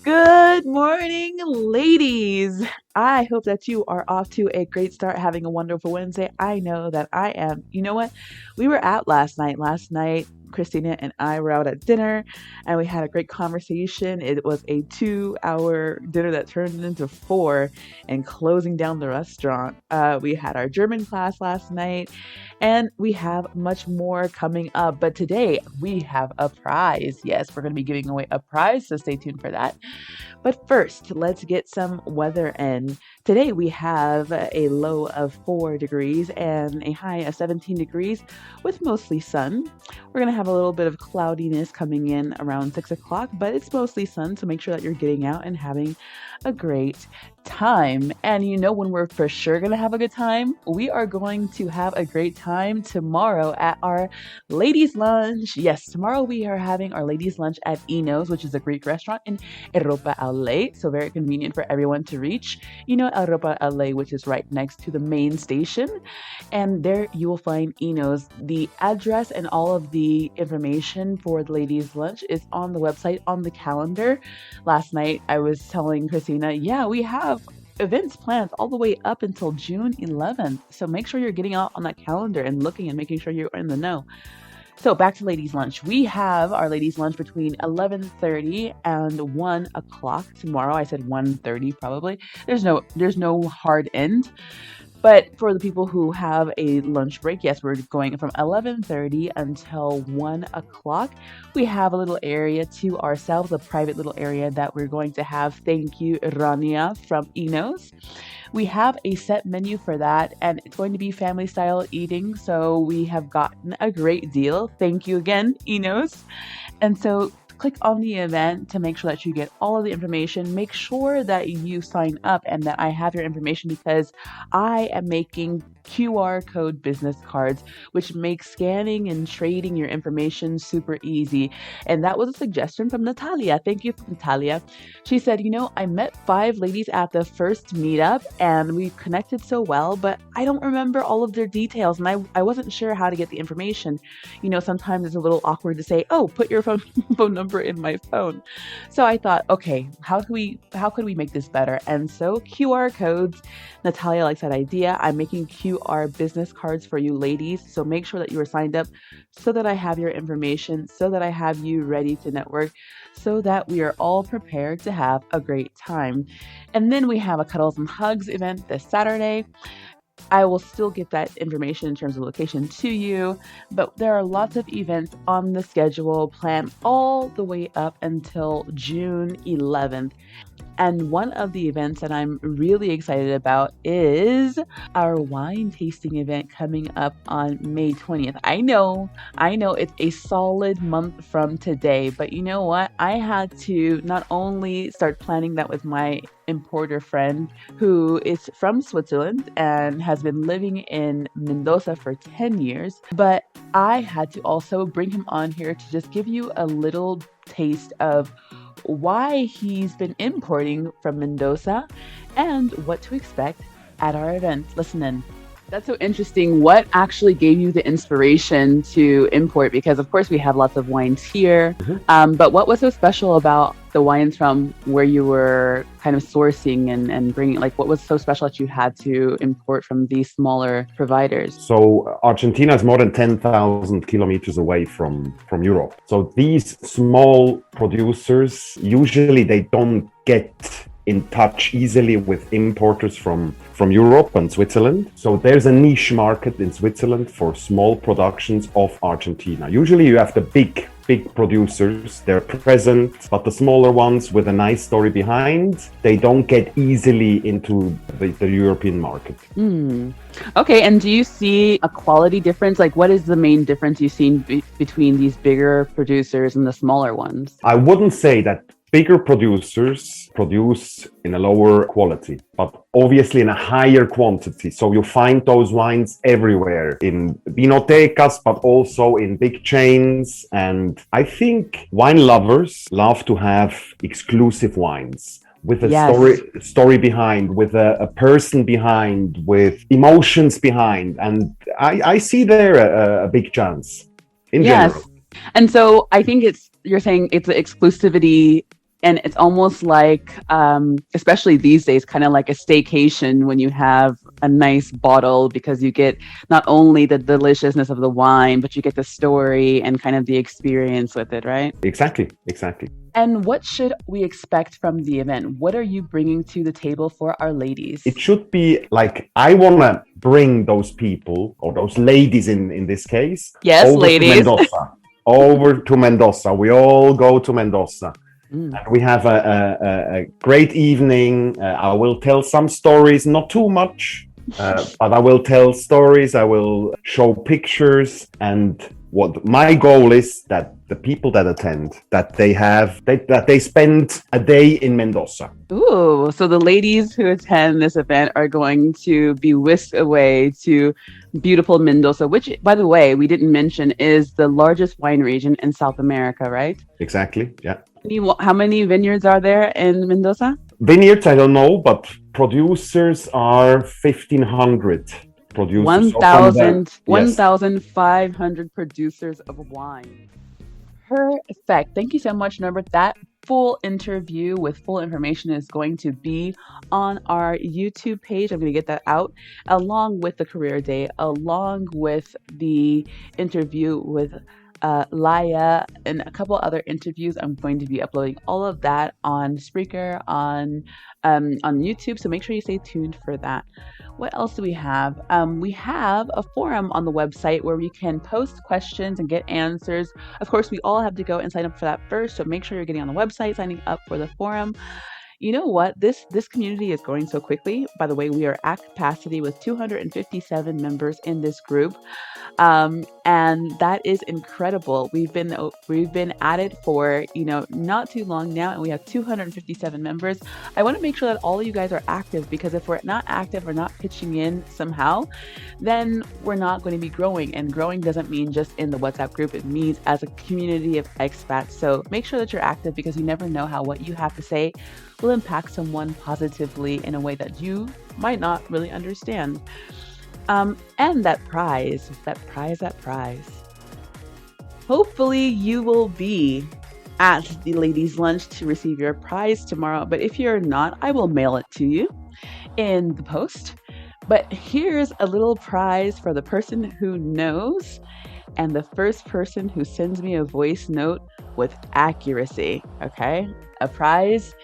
Good morning, ladies. I hope that you are off to a great start, having a wonderful Wednesday. I know that I am. You know what? We were out last night. Last night, Christina and I were out at dinner and we had a great conversation. It was a 2 hour dinner that turned into four and closing down the restaurant. We had our German class last night and we have much more coming up. But today we have a prize. Yes, we're going to be giving away a prize, so stay tuned for that. But first, let's get some weather in. Today we have a low of 4 degrees and a high of 17 degrees with mostly sun. We're going to have a little bit of cloudiness coming in around 6 o'clock, but it's mostly sun, so make sure that you're getting out and having a great time. And you know when we're for sure going to have a good time? We are going to have a great time tomorrow at our ladies' lunch. Yes, tomorrow we are having our ladies' lunch at Eno's, which is a Greek restaurant in Europa LA. So very convenient for everyone to reach. You know, Europa LA, which is right next to the main station. And there you will find Eno's. The address and all of the information for the ladies' lunch is on the website, on the calendar. Last night I was telling Christina, yeah, we have events planned all the way up until June 11th. So make sure you're getting out on that calendar and looking and making sure you're in the know. So back to ladies lunch. We have our ladies lunch between 11:30 and 1 o'clock tomorrow. I said 1:30 probably. There's no hard end. But for the people who have a lunch break, yes, we're going from 11:30 until 1 o'clock. We have a little area to ourselves, a private little area that we're going to have. Thank you, Rania from Enos. We have a set menu for that, and it's going to be family style eating. So we have gotten a great deal. Thank you again, Enos. And so click on the event to make sure that you get all of the information. Make sure that you sign up and that I have your information because I am making QR code business cards, which makes scanning and trading your information super easy. And that was a suggestion from Natalia. Thank you, Natalia. She said, I met 5 ladies at the first meetup and we connected so well, but I don't remember all of their details and I wasn't sure how to get the information. Sometimes it's a little awkward to say, oh, put your phone number in my phone. So I thought, okay, how could we make this better? And so QR codes, Natalia likes that idea. I'm making QR business cards for you ladies. So make sure that you are signed up so that I have your information, so that I have you ready to network, so that we are all prepared to have a great time. And then we have a Cuddles and Hugs event this Saturday. I will still get that information in terms of location to you, but there are lots of events on the schedule planned all the way up until June 11th. And one of the events that I'm really excited about is our wine tasting event coming up on May 20th. I know it's a solid month from today, but you know what? I had to not only start planning that with my importer friend who is from Switzerland and has been living in Mendoza for 10 years, but I had to also bring him on here to just give you a little taste of why he's been importing from Mendoza and what to expect at our event. Listen in. That's so interesting. What actually gave you the inspiration to import? Because of course we have lots of wines here, but what was so special about the wines from where you were kind of sourcing and bringing, like what was so special that you had to import from these smaller providers? So Argentina is more than 10,000 kilometers away from Europe. So these small producers, usually they don't get in touch easily with importers from Europe and Switzerland. So there's a niche market in Switzerland for small productions of Argentina. Usually you have the big producers, they're present, but the smaller ones with a nice story behind, they don't get easily into the European market. Okay, and do you see a quality difference? Like what is the main difference you've seen between these bigger producers and the smaller ones? I wouldn't say that bigger producers produce in a lower quality, but obviously in a higher quantity. So you find those wines everywhere in vinotecas, but also in big chains. And I think wine lovers love to have exclusive wines with a story behind, with a person behind, with emotions behind. And I see there a big chance in general. And so I think you're saying it's the exclusivity And it's almost like, especially these days, kind of like a staycation when you have a nice bottle because you get not only the deliciousness of the wine, but you get the story and kind of the experience with it, right? Exactly, exactly. And what should we expect from the event? What are you bringing to the table for our ladies? It should be like I want to bring those people or those ladies in this case Yes, over to ladies. Mendoza. Over to Mendoza. We all go to Mendoza. Mm. And we have a great evening. I will tell some stories, not too much, but I will tell stories. I will show pictures, and what my goal is that the people that attend that they spend a day in Mendoza. Ooh, so the ladies who attend this event are going to be whisked away to beautiful Mendoza, which, by the way, we didn't mention is the largest wine region in South America, right? Exactly. Yeah. How many vineyards are there in Mendoza? Vineyards, I don't know, but producers are 1,500 producers. So from there, yes. 1,500 producers of wine. Perfect. Thank you so much, Norbert. That full interview with full information is going to be on our YouTube page. I'm going to get that out along with the career day, along with the interview with Laya and a couple other interviews. I'm going to be uploading all of that on Spreaker, on YouTube. So make sure you stay tuned for that. What else do we have? We have a forum on the website where we can post questions and get answers. Of course, we all have to go and sign up for that first. So make sure you're getting on the website, signing up for the forum. You know what? This community is growing so quickly. By the way, we are at capacity with 257 members in this group. And that is incredible. We've been at it for not too long now, and we have 257 members. I want to make sure that all of you guys are active, because if we're not active or not pitching in somehow, then we're not going to be growing. And growing doesn't mean just in the WhatsApp group; it means as a community of expats. So make sure that you're active, because you never know how what you have to say will impact someone positively in a way that you might not really understand. And that prize. Hopefully you will be at the ladies' lunch to receive your prize tomorrow. But if you're not, I will mail it to you in the post. But here's a little prize for the person who knows, and the first person who sends me a voice note with accuracy. Okay? The prize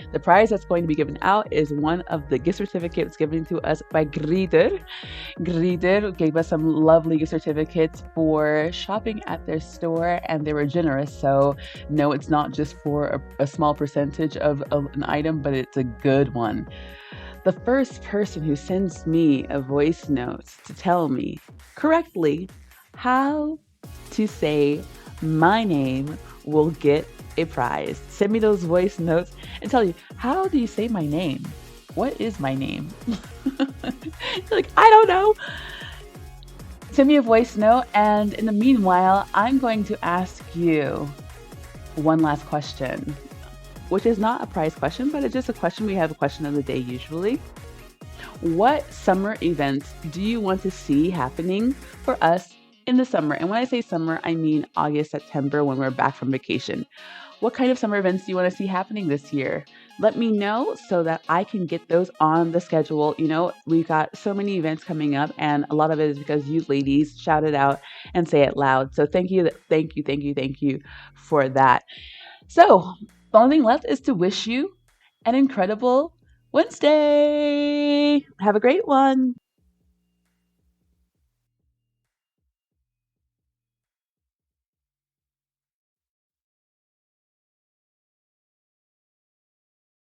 that's going to be given out is one of the gift certificates given to us by Grieder. Grieder gave us some lovely gift certificates for shopping at their store, and they were generous. So no, it's not just for a small percentage of an item, but it's a good one. The first person who sends me a voice note to tell me correctly how to say my name will get a prize. Send me those voice notes and tell you, how do you say my name? What is my name? Like, I don't know. Send me a voice note, and in the meanwhile, I'm going to ask you one last question, which is not a prize question, but it's just a question. We have a question of the day usually. What summer events do you want to see happening for us in the summer? And when I say summer, I mean August, September, when we're back from vacation. What kind of summer events do you want to see happening this year? Let me know so that I can get those on the schedule. We've got so many events coming up, and a lot of it is because you ladies shout it out and say it loud. So thank you for that. So the only thing left is to wish you an incredible Wednesday. Have a great one.